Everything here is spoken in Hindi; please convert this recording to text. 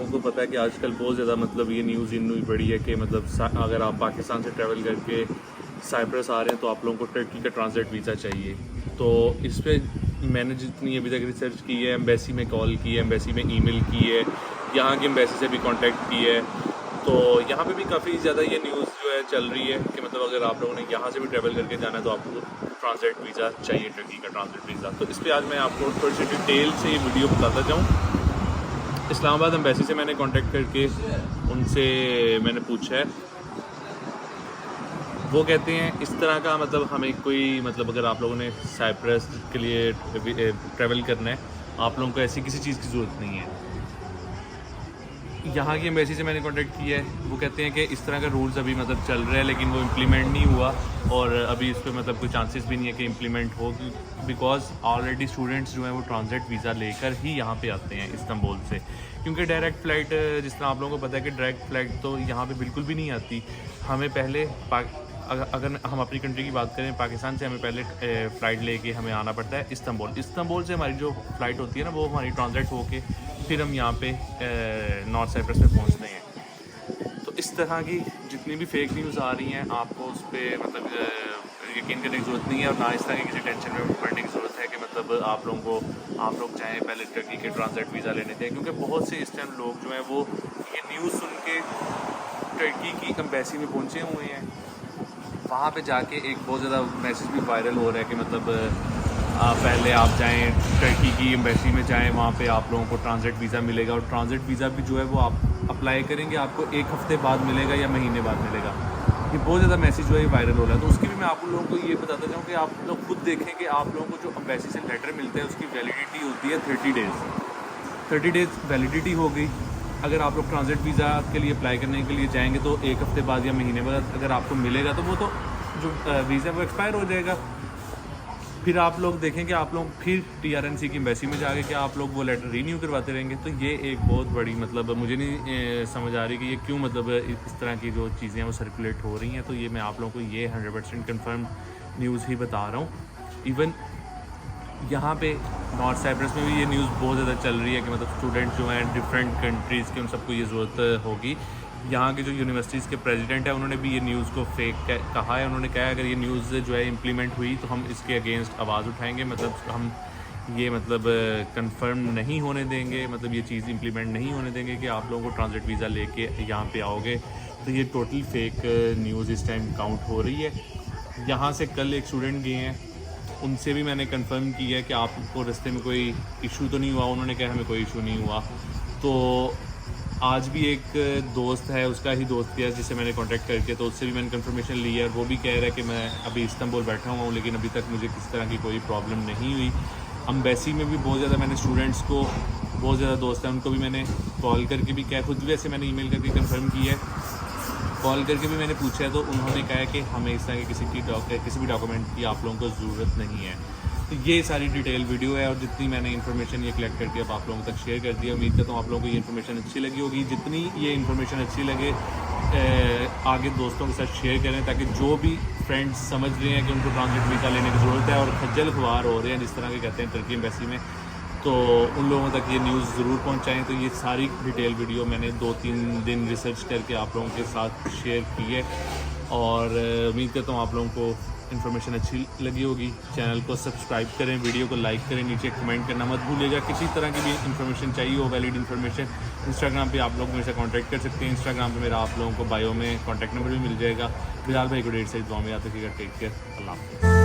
को पता है कि आजकल बहुत ज़्यादा मतलब ये न्यूज़ इन हुई पड़ी है कि मतलब अगर आप पाकिस्तान से ट्रैवल करके साइप्रस आ रहे हैं तो आप लोगों को टर्की का ट्रांजिट वीज़ा चाहिए। तो इस पर मैंने जितनी अभी तक रिसर्च की है, एम्बेसी में कॉल की है, एम्बेसी में ईमेल की है, यहाँ की एम्बेसी से भी कांटेक्ट की है। तो यहाँ पे भी काफ़ी ज़्यादा ये न्यूज़ जो है चल रही है कि मतलब अगर आप लोगों ने यहाँ से भी ट्रैवल करके जाना है तो आपको ट्रांजिट वीज़ा चाहिए, टर्की का ट्रांजिट वीज़ा। तो इस पर आज मैं आपको थोड़ी सी डिटेल से ये वीडियो बताता जाऊँ। इस्लामाबाद एम्बेसी से मैंने कांटेक्ट करके उनसे मैंने पूछा है, वो कहते हैं इस तरह का मतलब हमें कोई मतलब अगर आप लोगों ने साइप्रस के लिए ट्रैवल करना है, आप लोगों को ऐसी किसी चीज़ की ज़रूरत नहीं है। यहाँ की एम्बेसी से मैंने कांटेक्ट किया है, वो कहते हैं कि इस तरह का रूल्स अभी मतलब चल रहा है लेकिन वो इम्प्लीमेंट नहीं हुआ और अभी इस पर मतलब कोई चांसेस भी नहीं है कि इम्प्लीमेंट हो, बिकॉज ऑलरेडी स्टूडेंट्स जो हैं वो ट्रांजिट वीज़ा लेकर ही यहाँ पे आते हैं इस्तांबुल से, क्योंकि डायरेक्ट फ़्लाइट जिस तरह आप लोगों को पता है कि डायरेक्ट फ़्लाइट तो यहाँ पे बिल्कुल भी नहीं आती। हमें पहले अगर हम अपनी कंट्री की बात करें, पाकिस्तान से हमें पहले फ़्लाइट लेके हमें आना पड़ता है इस्तांबुल से हमारी जो फ़्लाइट होती है ना वो हमारी ट्रांजिट होके फिर हम यहाँ पे नॉर्थ साइप्रस में पहुँचते हैं। तो इस तरह की जितनी भी फेक न्यूज़ आ रही हैं आपको उस पर मतलब यकीन करने की ज़रूरत नहीं है और ना इस तरह की किसी टेंशन में पड़ने की ज़रूरत है कि मतलब आप लोग चाहें पहले टर्की के ट्रांजिट वीज़ा लेने थे, क्योंकि बहुत से इस टाइम लोग जो हैं वो ये न्यूज़ सुन के टर्की की एम्बेसी में पहुँचे हुए हैं। वहाँ पे जाके एक बहुत ज़्यादा मैसेज भी वायरल हो रहा है कि मतलब पहले आप जाएं टर्की की एम्बेसी में जाएं, वहाँ पे आप लोगों को ट्रांजिट वीज़ा मिलेगा और ट्रांजिट वीज़ा भी जो है वो आप अप्लाई करेंगे आपको 1 हफ़्ते बाद मिलेगा या महीने बाद मिलेगा। ये बहुत ज़्यादा मैसेज जो है वायरल हो रहा है। तो उसकी भी मैं आप लोगों को ये बताता चाहूँ कि आप लोग खुद देखें कि आप लोगों को जो एम्बेसी से लेटर मिलते हैं उसकी वैलिडिटी होती है 30 डेज़ वैलिडिटी हो गई। अगर आप लोग ट्रांजिट वीज़ा के लिए अप्लाई करने के लिए जाएंगे तो 1 हफ़्ते बाद या महीने बाद अगर आपको मिलेगा तो वो तो जो वीज़ा वो एक्सपायर हो जाएगा। फिर आप लोग देखें कि आप लोग फिर TRNC की एम्बेसी में जाके क्या आप लोग वो लेटर रीन्यू करवाते रहेंगे। तो ये एक बहुत बड़ी मतलब मुझे नहीं समझ आ रही कि ये क्यों मतलब इस तरह की जो चीज़ें हैं वो सर्कुलेट हो रही हैं। तो ये मैं आप लोगों को ये 100% कन्फर्म न्यूज़ ही बता रहा हूँ। इवन यहाँ पे नॉर्थ साइप्रस में भी ये न्यूज़ बहुत ज़्यादा चल रही है कि मतलब स्टूडेंट जो हैं डिफरेंट कंट्रीज़ के उन सबको ये ज़रूरत होगी। यहाँ के जो यूनिवर्सिटीज़ के प्रेसिडेंट हैं उन्होंने भी ये न्यूज़ को फेक कहा है। उन्होंने कहा अगर ये न्यूज़ जो है इम्प्लीमेंट हुई तो हम इसके अगेंस्ट आवाज़ उठाएंगे, मतलब हम ये मतलब कंफर्म नहीं होने देंगे, मतलब ये चीज़ इम्प्लीमेंट नहीं होने देंगे कि आप लोगों को ट्रांजिट वीज़ा लेके यहाँ पे आओगे। तो ये टोटल फेक न्यूज़ इस टाइम काउंट हो रही है। यहाँ से कल एक स्टूडेंट गए हैं, उनसे भी मैंने कंफर्म किया है कि आपको रास्ते में कोई इशू तो नहीं हुआ। उन्होंने कहा हमें कोई इशू नहीं हुआ। तो आज भी एक दोस्त है, उसका ही दोस्त किया जिससे मैंने कांटेक्ट करके तो उससे भी मैंने कंफर्मेशन ली है और वो भी कह रहा है कि मैं अभी इस्तांबुल बैठा हुआ हूँ लेकिन अभी तक मुझे किसी तरह की कोई प्रॉब्लम नहीं हुई। एम्बेसी में भी बहुत ज़्यादा मैंने स्टूडेंट्स को, बहुत ज़्यादा दोस्त हैं उनको भी मैंने कॉल करके भी कहा, खुद भी ऐसे मैंने ईमेल करके कंफर्म किया है, कॉल करके भी मैंने पूछा है। तो उन्होंने कहा है कि हमें इस तरह के किसी भी डॉक्यूमेंट की आप लोगों को ज़रूरत नहीं है। तो ये सारी डिटेल वीडियो है और जितनी मैंने इन्फॉर्मेशन ये कलेक्ट करके अब आप लोगों तक शेयर कर दिया। उम्मीद करता हूँ आप लोगों को ये इन्फॉर्मेशन अच्छी लगी होगी। जितनी ये इन्फॉर्मेशन अच्छी लगे आगे दोस्तों के साथ शेयर करें ताकि जो भी फ्रेंड्स समझ रहे हैं कि उनको ट्रांजिट वीज़ा लेने की ज़रूरत है और खज्जल खुआर हो रहे हैं जिस तरह के कहते हैं टर्की एम्बेसी में, तो उन लोगों तक ये न्यूज़ ज़रूर पहुंचाएं। तो ये सारी डिटेल वीडियो मैंने 2-3 दिन रिसर्च करके आप लोगों के साथ शेयर की है और उम्मीद करता हूँ आप लोगों को इन्फॉर्मेशन अच्छी लगी होगी। चैनल को सब्सक्राइब करें, वीडियो को लाइक करें, नीचे कमेंट करना मत भूलिएगा। किसी तरह की भी इन्फॉर्मेशन चाहिए हो, वैलिड इन्फॉर्मेशन, इंस्टाग्राम पे आप लोग मेरे से कांटेक्ट कर सकते हैं। इंस्टाग्राम पे मेरा आप लोगों को बायो में कॉन्टैक्ट नंबर भी मिल जाएगा। फिलहाल भाई को 1.5 से दुआ में याद रखिएगा। टेक केयर, अल्लाह हाफ़िज़।